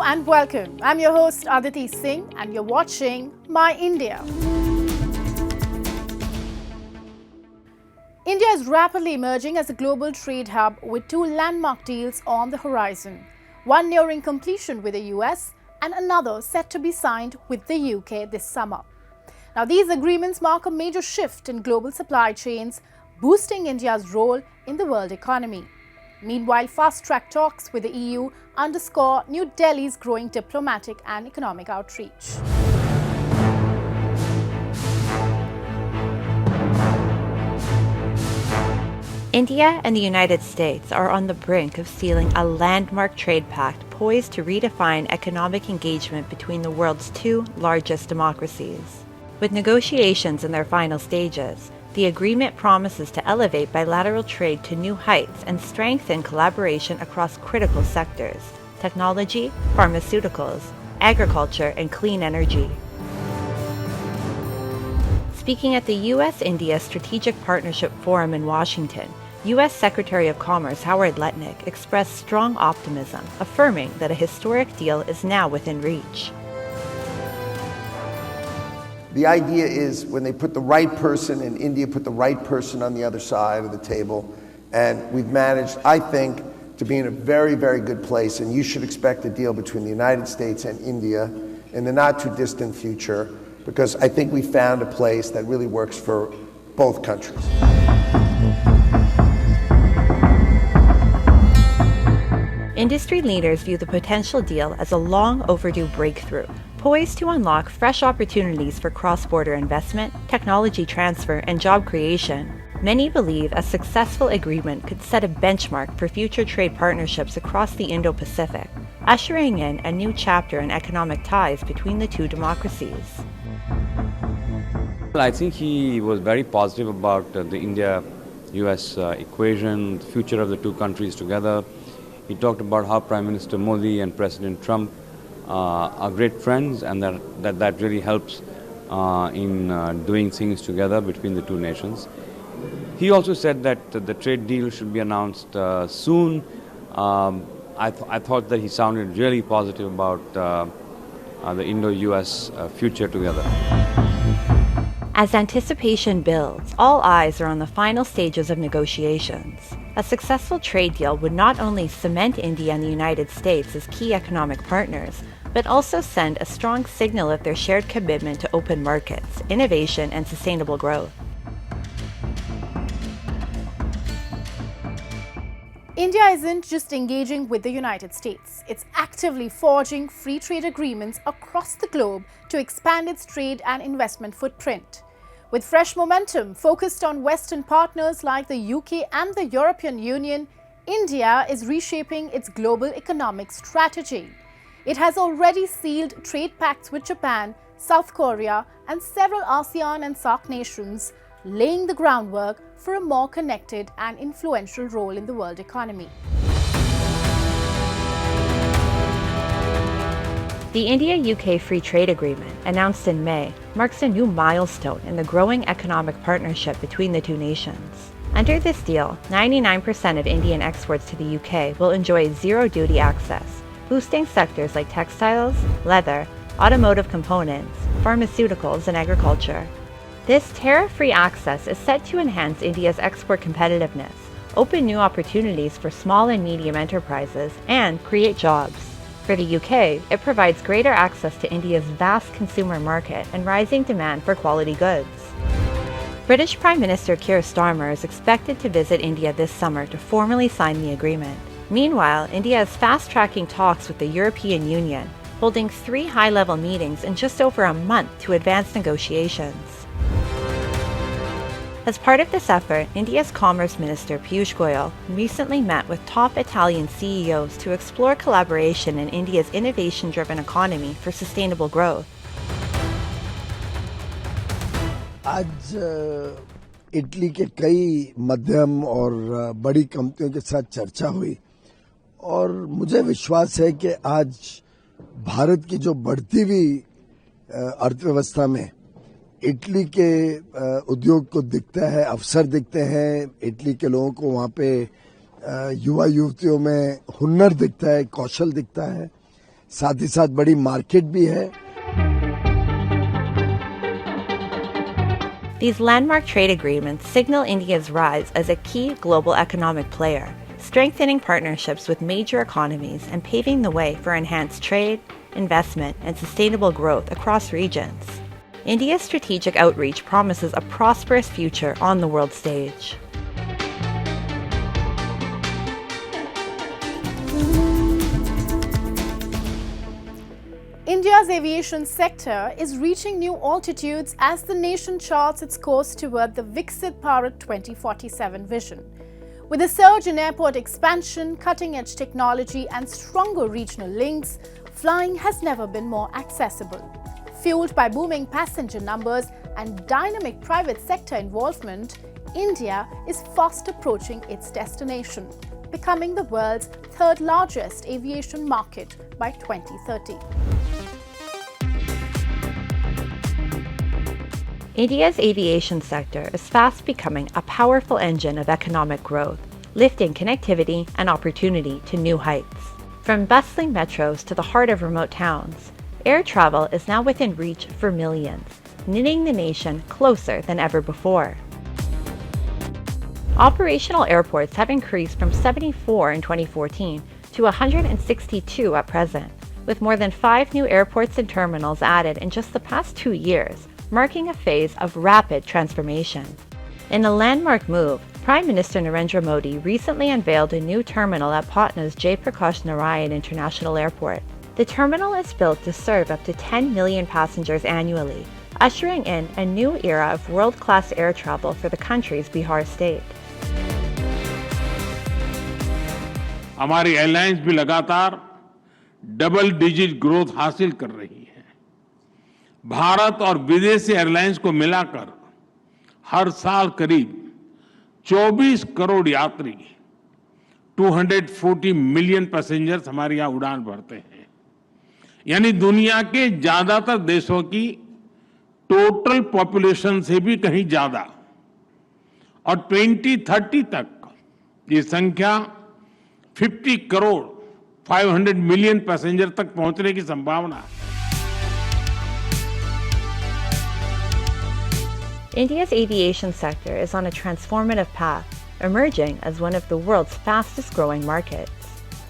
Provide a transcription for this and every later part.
and welcome. I'm your host Aditi Singh and you're watching My India. India is rapidly emerging as a global trade hub with two landmark deals on the horizon. One nearing completion with the US and another set to be signed with the UK this summer. Now, these agreements mark a major shift in global supply chains, boosting India's role in the world economy. Meanwhile, fast-track talks with the EU underscore New Delhi's growing diplomatic and economic outreach. India and the United States are on the brink of sealing a landmark trade pact poised to redefine economic engagement between the world's two largest democracies. With negotiations in their final stages, the agreement promises to elevate bilateral trade to new heights and strengthen collaboration across critical sectors: technology, pharmaceuticals, agriculture, and clean energy. Speaking at the U.S.-India Strategic Partnership Forum in Washington, U.S. Secretary of Commerce Howard Lutnick expressed strong optimism, affirming that a historic deal is now within reach. The idea is when they put the right person in India, put the right person on the other side of the table, and we've managed, I think, to be in a very, very good place, and you should expect a deal between the United States and India in the not too distant future, because I think we found a place that really works for both countries. Industry leaders view the potential deal as a long overdue breakthrough, poised to unlock fresh opportunities for cross-border investment, technology transfer, and job creation. Many believe a successful agreement could set a benchmark for future trade partnerships across the Indo-Pacific, ushering in a new chapter in economic ties between the two democracies. I think he was very positive about the India-US equation, the future of the two countries together. He talked about how Prime Minister Modi and President Trump are great friends, and that really helps in doing things together between the two nations. He also said that the trade deal should be announced soon. I thought that he sounded really positive about the Indo-US future together. As anticipation builds, all eyes are on the final stages of negotiations. A successful trade deal would not only cement India and the United States as key economic partners, but also send a strong signal of their shared commitment to open markets, innovation, and sustainable growth. India isn't just engaging with the United States. It's actively forging free trade agreements across the globe to expand its trade and investment footprint. With fresh momentum focused on Western partners like the UK and the European Union, India is reshaping its global economic strategy. It has already sealed trade pacts with Japan, South Korea, and several ASEAN and SAARC nations, laying the groundwork for a more connected and influential role in the world economy. The India-UK Free Trade Agreement, announced in May, marks a new milestone in the growing economic partnership between the two nations. Under this deal, 99% of Indian exports to the UK will enjoy zero-duty access, boosting sectors like textiles, leather, automotive components, pharmaceuticals, and agriculture. This tariff-free access is set to enhance India's export competitiveness, open new opportunities for small and medium enterprises, and create jobs. For the UK, it provides greater access to India's vast consumer market and rising demand for quality goods. British Prime Minister Keir Starmer is expected to visit India this summer to formally sign the agreement. Meanwhile, India is fast-tracking talks with the European Union, holding 3 high-level meetings in just over a month to advance negotiations. As part of this effort, India's Commerce Minister Piyush Goyal recently met with top Italian CEOs to explore collaboration in India's innovation-driven economy for sustainable growth. आज Italy के कई मध्यम और बड़ी कंपनियों के साथ चर्चा हुई और मुझे विश्वास है कि आज भारत की जो बढ़ती हुई अर्थव्यवस्था में इटली के उद्योग को दिखता है, अवसर दिखते हैं, इटली के लोगों को वहाँ पे युवा युवतियों में हुनर दिखता है, कौशल दिखता है, साथ ही साथ बड़ी मार्केट भी है। These landmark trade agreements signal India's rise as a key global economic player, strengthening partnerships with major economies and paving the way for enhanced trade, investment, and sustainable growth across regions. India's strategic outreach promises a prosperous future on the world stage. India's aviation sector is reaching new altitudes as the nation charts its course toward the Viksit Bharat 2047 vision. With a surge in airport expansion, cutting-edge technology and stronger regional links, flying has never been more accessible. Fueled by booming passenger numbers and dynamic private sector involvement, India is fast approaching its destination, becoming the world's third largest aviation market by 2030. India's aviation sector is fast becoming a powerful engine of economic growth, lifting connectivity and opportunity to new heights. From bustling metros to the heart of remote towns, air travel is now within reach for millions, knitting the nation closer than ever before. Operational airports have increased from 74 in 2014 to 162 at present, with more than 5 new airports and terminals added in just the past 2 years, marking a phase of rapid transformation. In a landmark move, Prime Minister Narendra Modi recently unveiled a new terminal at Patna's Jai Prakash Narayan International Airport. The terminal is built to serve up to 10 million passengers annually, ushering in a new era of world-class air travel for the country's Bihar state. हमारी airlines भी लगातार double digit growth हासिल कर रही है। भारत और विदेशी airlines को मिलाकर हर साल करीब 24 करोड़ यात्री 240 मिलियन पैसेंजर्स हमारे यहाँ उड़ान भरते हैं, यानी दुनिया के ज्यादातर देशों की टोटल पॉपुलेशन से भी कहीं ज्यादा। और 2030 तक ये संख्या 50 करोड़ 500 मिलियन पैसेंजर तक पहुंचने की संभावना है। India's aviation sector is on a transformative path, emerging as one of the world's fastest-growing markets.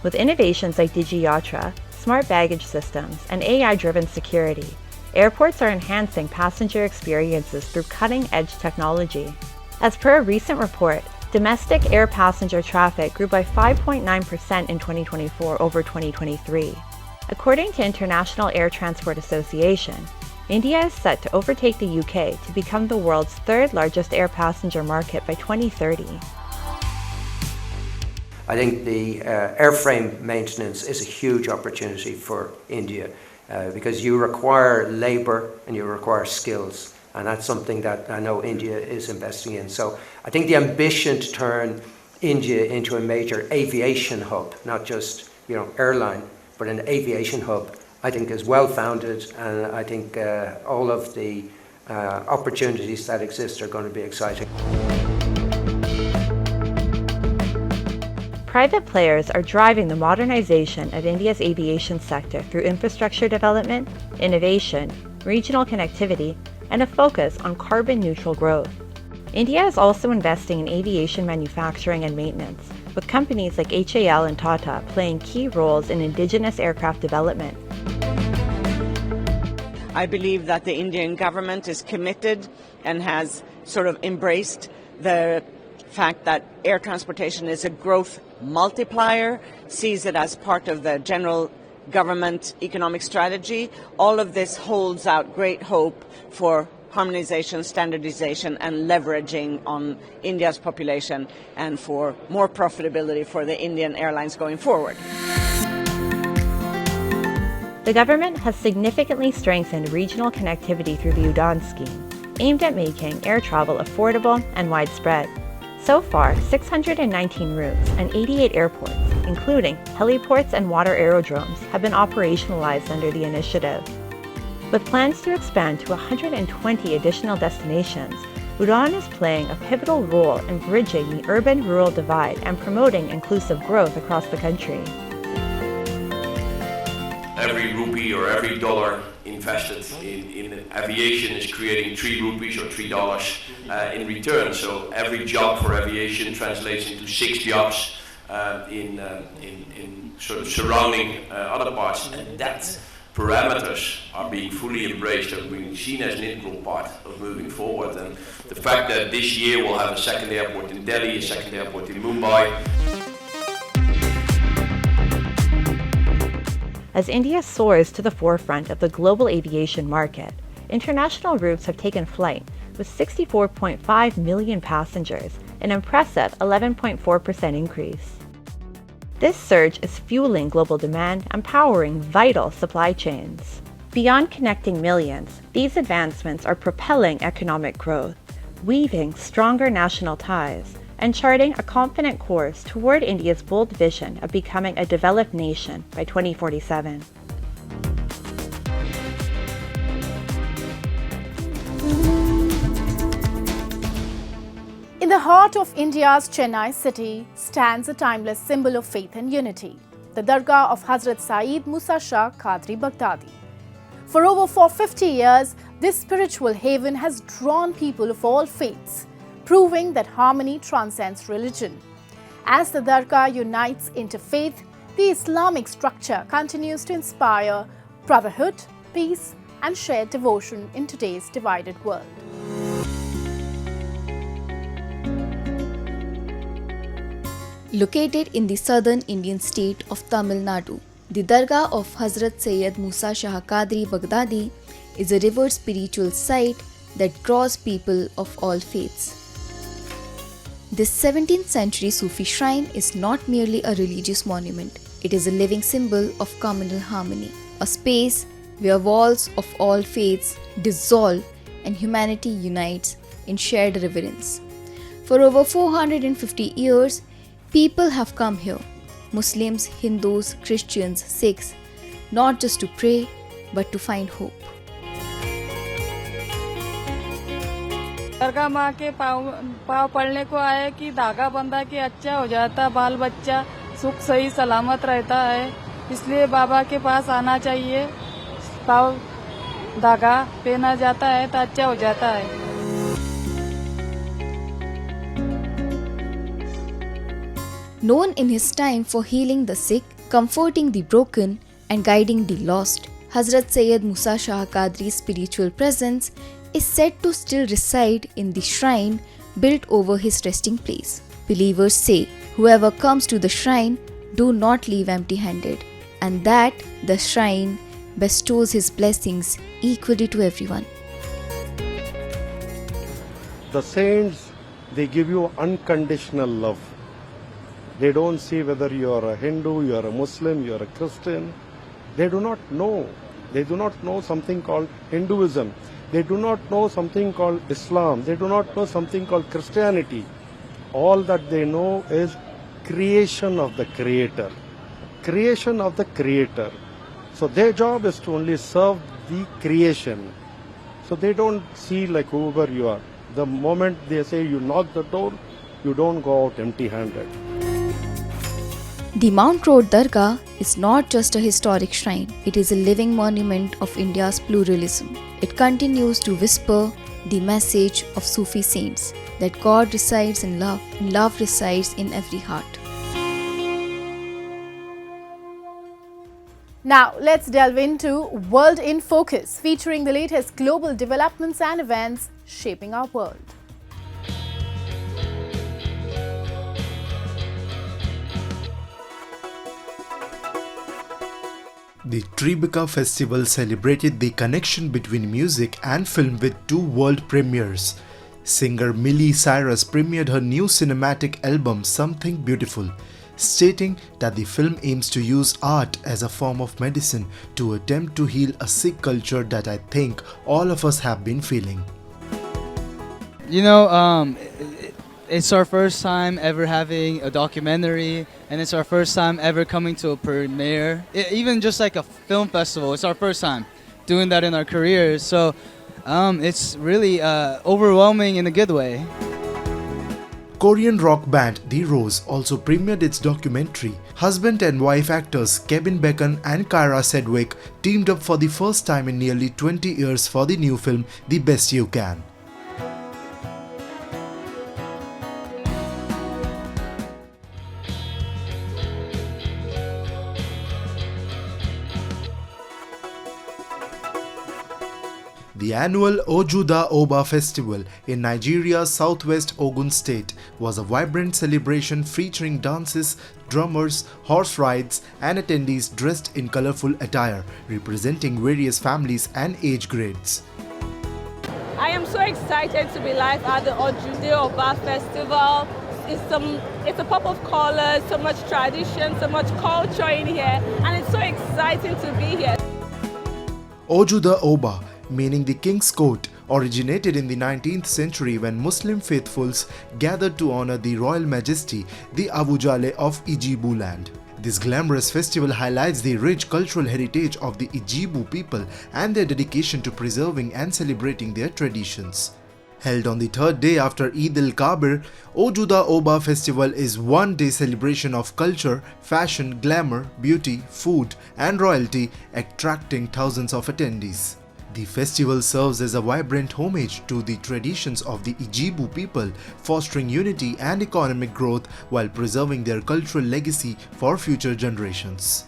With innovations like DigiYatra, smart baggage systems, and AI-driven security, airports are enhancing passenger experiences through cutting-edge technology. As per a recent report, domestic air passenger traffic grew by 5.9% in 2024 over 2023. According to International Air Transport Association, India is set to overtake the UK to become the world's third largest air passenger market by 2030. I think the airframe maintenance is a huge opportunity for India because you require labour and you require skills, and that's something that I know India is investing in. So I think the ambition to turn India into a major aviation hub, not just airline, but an aviation hub, I think is well founded, and I think all of the opportunities that exist are going to be exciting. Private players are driving the modernization of India's aviation sector through infrastructure development, innovation, regional connectivity, and a focus on carbon-neutral growth. India is also investing in aviation manufacturing and maintenance, with companies like HAL and Tata playing key roles in indigenous aircraft development. I believe that the Indian government is committed and has sort of embraced the fact that air transportation is a growth multiplier, sees it as part of the general government economic strategy. All of this holds out great hope for harmonization, standardization, and leveraging on India's population and for more profitability for the Indian airlines going forward. The government has significantly strengthened regional connectivity through the UDAN scheme, aimed at making air travel affordable and widespread. So far, 619 routes and 88 airports, including heliports and water aerodromes, have been operationalized under the initiative. With plans to expand to 120 additional destinations, UDAN is playing a pivotal role in bridging the urban-rural divide and promoting inclusive growth across the country. every rupee or every dollar invested in aviation is creating 3 rupees or $3 in return. So every job for aviation translates into 6 jobs in sort of surrounding other parts, and that parameters are being fully embraced and being seen as an integral part of moving forward. And the fact that this year we'll have a second airport in Delhi, a second airport in Mumbai. As India soars to the forefront of the global aviation market, international routes have taken flight with 64.5 million passengers, an impressive 11.4% increase. This surge is fueling global demand and powering vital supply chains. Beyond connecting millions, these advancements are propelling economic growth, weaving stronger national ties, and charting a confident course toward India's bold vision of becoming a developed nation by 2047. In the heart of India's Chennai city stands a timeless symbol of faith and unity, the Dargah of Hazrat Saeed Musa Shah Qadri Baghdadi. For over 450 years, this spiritual haven has drawn people of all faiths, proving that harmony transcends religion. As the Dargah unites interfaith, the Islamic structure continues to inspire brotherhood, peace, and shared devotion in today's divided world. Located in the southern Indian state of Tamil Nadu, the Dargah of Hazrat Sayyid Musa Shah Qadri Baghdadi is a revered spiritual site that draws people of all faiths. This 17th century Sufi shrine is not merely a religious monument, it is a living symbol of communal harmony, a space where walls of all faiths dissolve and humanity unites in shared reverence. For over 450 years, people have come here, Muslims, Hindus, Christians, Sikhs, not just to pray, but to find hope. दरगाह माँ के पाँव पड़ने को आए कि धागा बंधा के अच्छा हो जाता, बाल बच्चा सुख सही सलामत रहता है, इसलिए बाबा के पास आना चाहिए, पाँव धागा पहना जाता है तो अच्छा हो जाता है. Known in his time for healing the sick, comforting the broken, and guiding the lost, Hazrat Sayyid Musa Shah Qadri's spiritual presence is said to still reside in the shrine built over his resting place. Believers say, whoever comes to the shrine do not leave empty-handed, and that the shrine bestows his blessings equally to everyone. The saints, they give you unconditional love. They don't see whether you are a Hindu, you are a Muslim, you are a Christian. They do not know. They do not know something called Hinduism. They do not know something called Islam. They do not know something called Christianity. All that they know is creation of the Creator. Creation of the Creator. So their job is to only serve the creation. So they don't see like whoever you are. The moment they say you knock the door, you don't go out empty-handed. The Mount Road Dargah is not just a historic shrine, it is a living monument of India's pluralism. It continues to whisper the message of Sufi saints that God resides in love and love resides in every heart. Now, let's delve into World in Focus, featuring the latest global developments and events shaping our world. The Tribeca Festival celebrated the connection between music and film with 2 world premieres. Singer Miley Cyrus premiered her new cinematic album Something Beautiful, stating that the film aims to use art as a form of medicine to attempt to heal a sick culture that I think all of us have been feeling. You know, it's our first time ever having a documentary, and it's our first time ever coming to a premiere. Even just like a film festival, it's our first time doing that in our careers. So it's really overwhelming in a good way. Korean rock band The Rose also premiered its documentary. Husband and wife actors Kevin Bacon and Kyra Sedgwick teamed up for the first time in nearly 20 years for the new film The Best You Can. The annual Ojuda Oba Festival in Nigeria's southwest Ogun State was a vibrant celebration featuring dances, drummers, horse rides, and attendees dressed in colorful attire representing various families and age grades. I am so excited to be live at the Ojuda Oba Festival. It's a pop of colors, so much tradition, so much culture in here, and it's so exciting to be here. Ojuda Oba, meaning the King's Court, originated in the 19th century when Muslim faithfuls gathered to honor the royal majesty, the Awujale of Ijebu land. This glamorous festival highlights the rich cultural heritage of the Ijebu people and their dedication to preserving and celebrating their traditions. Held on the third day after Eid al-Kabir, Ojuda Oba Festival is one-day celebration of culture, fashion, glamour, beauty, food, and royalty, attracting thousands of attendees. The festival serves as a vibrant homage to the traditions of the Ijebu people, fostering unity and economic growth while preserving their cultural legacy for future generations.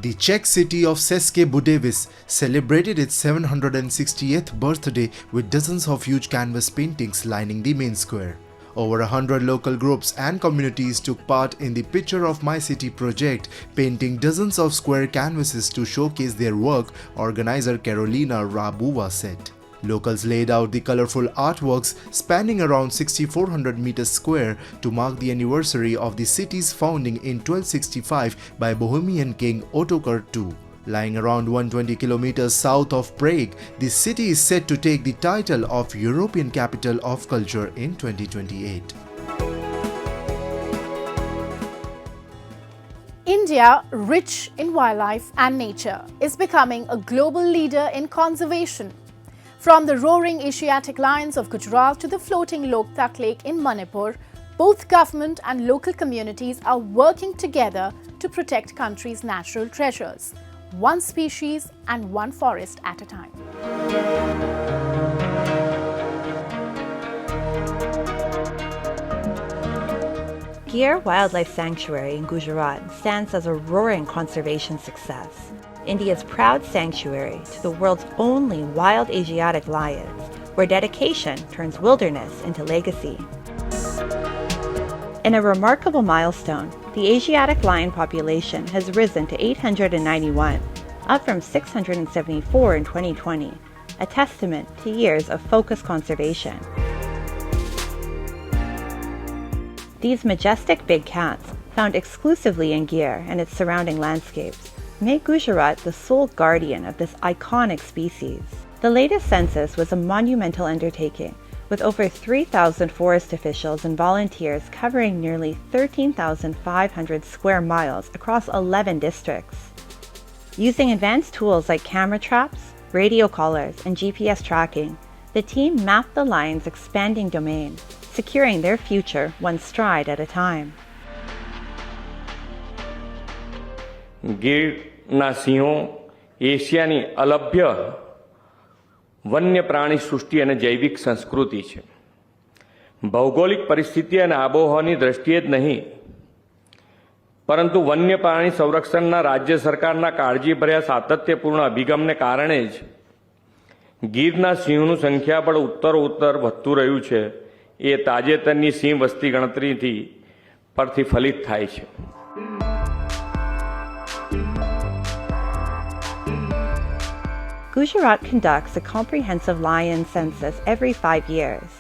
The Czech city of České Budějovice celebrated its 768th birthday with dozens of huge canvas paintings lining the main square. Over 100 local groups and communities took part in the Picture of My City project, painting dozens of square canvases to showcase their work, organizer Carolina Rabuva said. Locals laid out the colorful artworks spanning around 6,400 meters square to mark the anniversary of the city's founding in 1265 by Bohemian king Ottokar II. Lying around 120 kilometers south of Prague, the city is set to take the title of European Capital of Culture in 2028. India, rich in wildlife and nature, is becoming a global leader in conservation. From the roaring Asiatic lions of Gujarat to the floating Loktak Lake in Manipur, both government and local communities are working together to protect country's natural treasures, one species and one forest at a time. Gir Wildlife Sanctuary in Gujarat stands as a roaring conservation success. India's proud sanctuary to the world's only wild Asiatic lions, where dedication turns wilderness into legacy. In a remarkable milestone, the Asiatic lion population has risen to 891, up from 674 in 2020, a testament to years of focused conservation. These majestic big cats, found exclusively in Gir and its surrounding landscapes, make Gujarat the sole guardian of this iconic species. The latest census was a monumental undertaking, with over 3,000 forest officials and volunteers covering nearly 13,500 square miles across 11 districts. Using advanced tools like camera traps, radio collars, and GPS tracking, the team mapped the lion's expanding domain, securing their future one stride at a time. ગીરના સિંહો એશિયાની અલભ્ય વન્ય પ્રાણી સૃષ્ટિ અને જૈવિક સંસ્કૃતિ છે. ભૌગોલિક પરિસ્થિતિ અને આબોહવાની દ્રષ્ટિએ જ નહીં, પરંતુ વન્ય પ્રાણી સંરક્ષણના રાજ્ય સરકારના કાળજીભર્યા સાતત્યપૂર્ણ અભિગમને કારણે જ ગીરના સિંહોનું સંખ્યાબળ ઉત્તરોત્તર વધતું રહ્યું છે. એ તાજેતરની સિંહ વસ્તી ગણતરીથી પરથી ફલિત થાય છે. Gujarat conducts a comprehensive lion census every 5 years.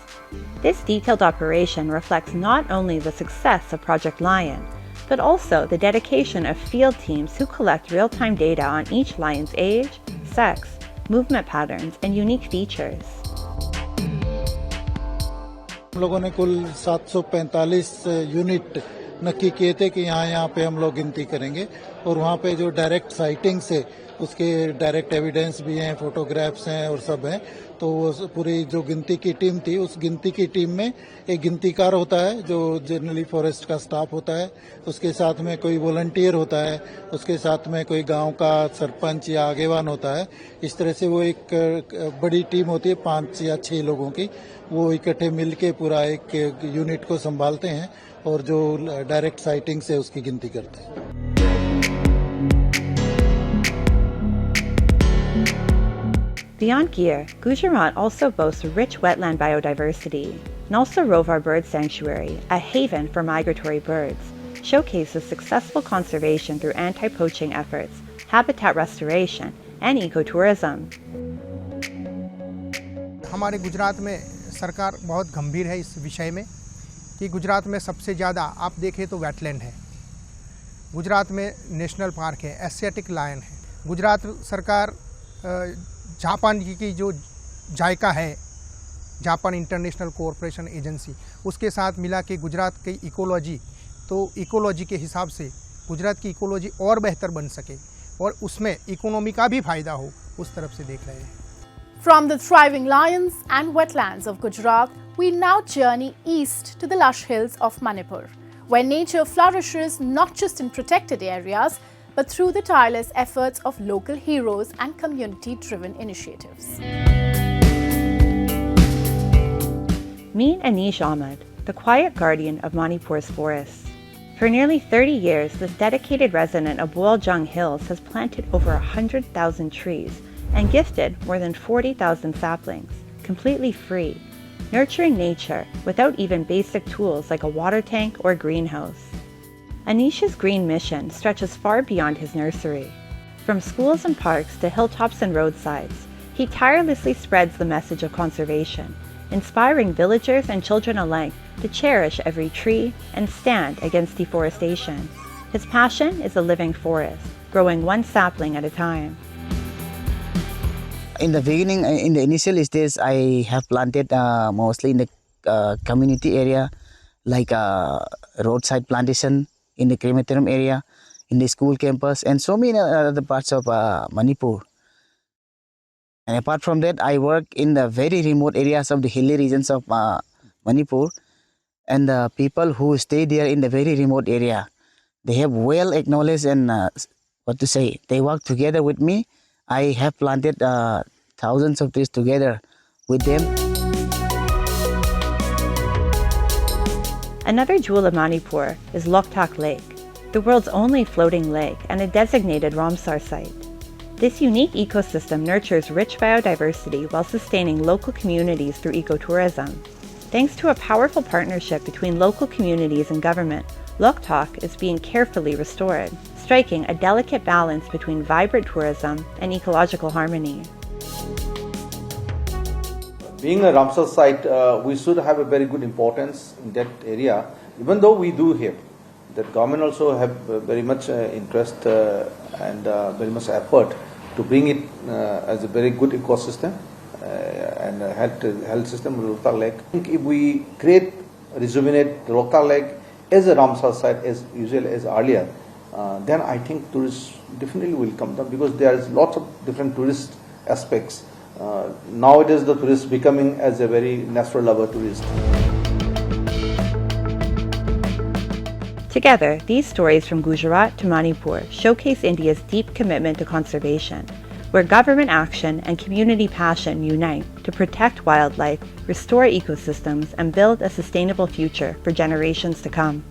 This detailed operation reflects not only the success of Project Lion, but also the dedication of field teams who collect real-time data on each lion's age, sex, movement patterns, and unique features. हम लोगों ने कुल 745 unit नक्की किए थे कि यहाँ पे हम लोग गिनती करेंगे और वहाँ पे जो डायरेक्ट साइटिंग से उसके डायरेक्ट एविडेंस भी हैं, फोटोग्राफ्स हैं और सब हैं। तो वो पूरी जो गिनती की टीम थी, उस गिनती की टीम में एक गिनतीकार होता है जो जनरली फॉरेस्ट का स्टाफ होता है, उसके साथ में कोई वॉलंटियर होता है, उसके साथ में कोई गांव का सरपंच या आगेवान होता है। इस तरह से वो एक बड़ी टीम होती है 5 या 6 लोगों की, वो इकट्ठे मिलके पूरा एक यूनिट को संभालते हैं और जो डायरेक्ट साइटिंग से उसकी गिनती करते हैं। Beyond gear, Gujarat also boasts rich wetland biodiversity. Nalsa Rovar Bird Sanctuary, a haven for migratory birds, showcases successful conservation through anti-poaching efforts, habitat restoration, and ecotourism. हमारे गुजरात में सरकार बहुत गंभीर है इस विषय में कि गुजरात में सबसे ज़्यादा आप देखें तो वेटलैंड है, गुजरात में नेशनल पार्क है, एशियाटिक लायन है। गुजरात सरकार जापान की जो जायका है, जापान इंटरनेशनल कोऑपरेशन एजेंसी, उसके साथ मिला के गुजरात की इकोलॉजी, तो इकोलॉजी के हिसाब से गुजरात की इकोलॉजी और बेहतर बन सके और उसमें इकोनॉमी का भी फायदा हो, उस तरफ से देख रहे हैं। From the thriving lions and wetlands of Gujarat, we now journey east to the lush hills of Manipur, where nature flourishes not just in protected areas, but through the tireless efforts of local heroes and community-driven initiatives. Meet Anish Ahmed, the quiet guardian of Manipur's forests. For nearly 30 years, this dedicated resident of Boaljang Hills has planted over 100,000 trees and gifted more than 40,000 saplings, completely free, nurturing nature without even basic tools like a water tank or greenhouse. Anish's green mission stretches far beyond his nursery. From schools and parks to hilltops and roadsides, he tirelessly spreads the message of conservation, inspiring villagers and children alike to cherish every tree and stand against deforestation. His passion is a living forest, growing one sapling at a time. In the beginning, in the initial stage, I have planted mostly in the community area, like roadside plantation, in the crematorium area, in the school campus, and so many other parts of Manipur. And apart from that, I work in the very remote areas of the hilly regions of Manipur, and the people who stay there in the very remote area, they have well acknowledged and they work together with me. I have planted thousands of trees together with them. Another jewel of Manipur is Loktak Lake, the world's only floating lake and a designated Ramsar site. This unique ecosystem nurtures rich biodiversity while sustaining local communities through ecotourism. Thanks to a powerful partnership between local communities and government, Loktak is being carefully restored, striking a delicate balance between vibrant tourism and ecological harmony. Being a Ramsar site, we should have a very good importance in that area, even though we do here. The government also have very much interest and very much effort to bring it as a very good ecosystem and health system of Loktak Lake. I think if we rejuvenate the Loktak Lake as a Ramsar site as usual as earlier, then I think tourists definitely will come down because there is lots of different tourist aspects. Nowadays the tourist becoming as a very natural lover tourist. Together, these stories from Gujarat to Manipur showcase India's deep commitment to conservation, where government action and community passion unite to protect wildlife, restore ecosystems, and build a sustainable future for generations to come.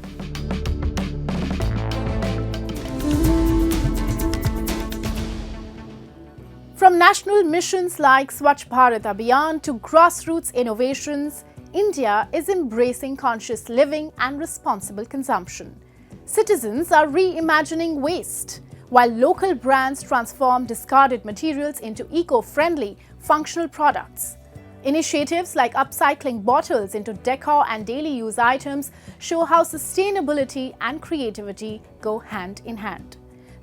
From national missions like Swachh Bharat Abhiyan to grassroots innovations, India is embracing conscious living and responsible consumption. Citizens are reimagining waste, while local brands transform discarded materials into eco-friendly, functional products. Initiatives like upcycling bottles into decor and daily use items show how sustainability and creativity go hand in hand.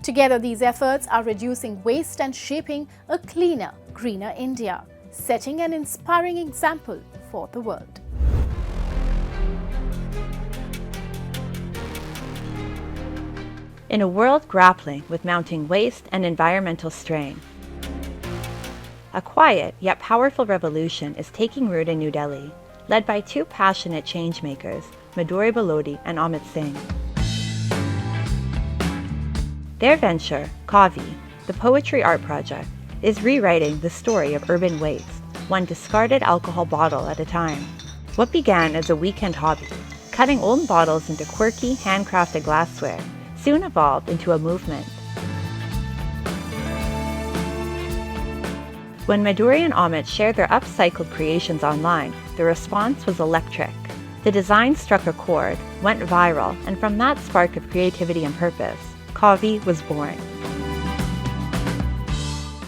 Together, these efforts are reducing waste and shaping a cleaner, greener India, setting an inspiring example for the world. in a world grappling with mounting waste and environmental strain. A quiet yet powerful revolution is taking root in New Delhi, led by two passionate changemakers, Madhuri Balodi and Amit Singh. Their venture, Kavi, the poetry art project, is rewriting the story of urban waste, one discarded alcohol bottle at a time. What began as a weekend hobby, cutting old bottles into quirky, handcrafted glassware, soon evolved into a movement. When Madhuri and Amit shared their upcycled creations online, the response was electric. The design struck a chord, went viral, and from that spark of creativity and purpose, Kavi was born.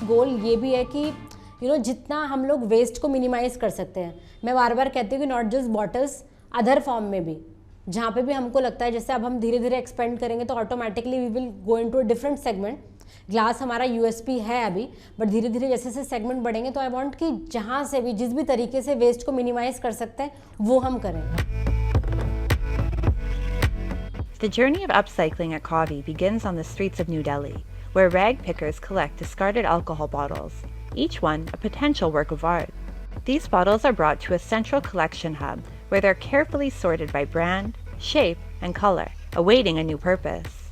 गोल ये भी है कि जितना हम लोग waste को minimise कर सकते हैं. मैं बार बार कहती हूँ कि not just bottles, other form में भी जहाँ पे भी हमको लगता है जैसे अब हम धीरे धीरे एक्सपेंड करेंगे तो automatically we will go into a different segment. Glass हमारा यूएसपी है अभी, बट धीरे धीरे जैसे जैसे सेगमेंट बढ़ेंगे तो आई वांट कि जहाँ से भी जिस भी तरीके से वेस्ट को मिनिमाइज कर सकते हैं वो हम करें. The journey of upcycling at Kavi begins on the streets of New Delhi, where rag pickers collect discarded alcohol bottles, each one a potential work of art. These bottles are brought to a central collection hub where they're carefully sorted by brand, shape, and color, awaiting a new purpose.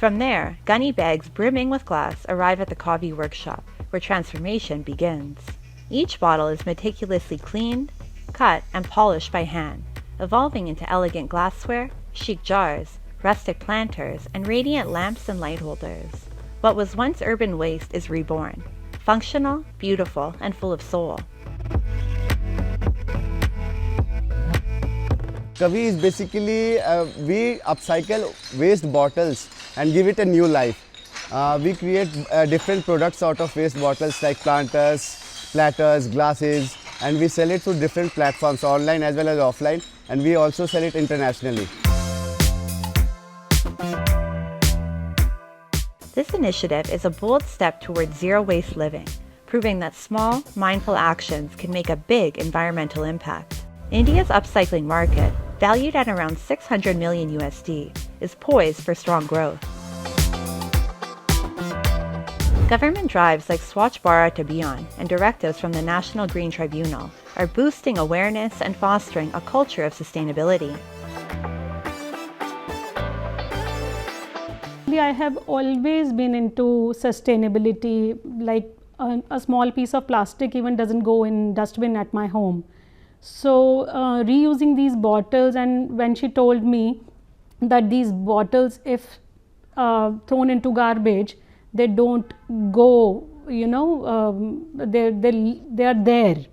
From there, gunny bags brimming with glass arrive at the Kavi workshop, where transformation begins. Each bottle is meticulously cleaned, cut, and polished by hand, evolving into elegant glassware, chic jars, rustic planters, and radiant lamps and light holders. What was once urban waste is reborn, functional, beautiful, and full of soul. Kavi is basically, we upcycle waste bottles and give it a new life. We create different products out of waste bottles like planters, platters, glasses, and we sell it through different platforms, online as well as offline, and we also sell it internationally. This initiative is a bold step towards zero-waste living, proving that small, mindful actions can make a big environmental impact. India's upcycling market, valued at around 600 million USD, is poised for strong growth. Government drives like Swachh Bharat Abhiyan and directives from the National Green Tribunal are boosting awareness and fostering a culture of sustainability. I have always been into sustainability, like a small piece of plastic even doesn't go in dustbin at my home. So reusing these bottles, and when she told me that these bottles, if thrown into garbage, they don't go, they are there.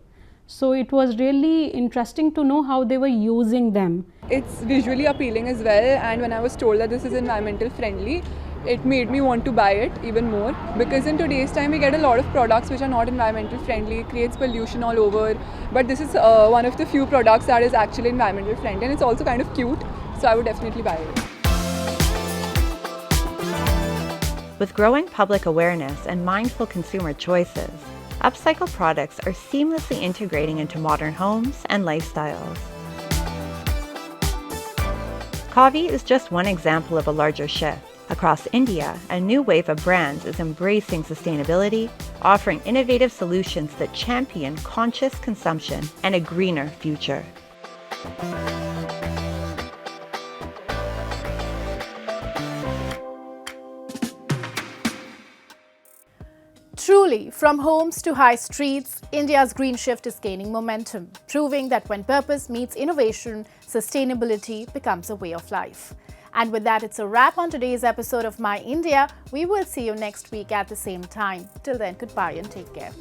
So it was really interesting to know how they were using them. It's visually appealing as well, and when I was told that this is environmental friendly, it made me want to buy it even more, because in today's time we get a lot of products which are not environmental friendly, it creates pollution all over, but this is one of the few products that is actually environmental friendly, and it's also kind of cute, so I would definitely buy it. With growing public awareness and mindful consumer choices, upcycled products are seamlessly integrating into modern homes and lifestyles. Kavi is just one example of a larger shift. Across India, a new wave of brands is embracing sustainability, offering innovative solutions that champion conscious consumption and a greener future. Truly, from homes to high streets, India's green shift is gaining momentum, proving that when purpose meets innovation, sustainability becomes a way of life. And with that, it's a wrap on today's episode of My India. We will see you next week at the same time. Till then, goodbye and take care.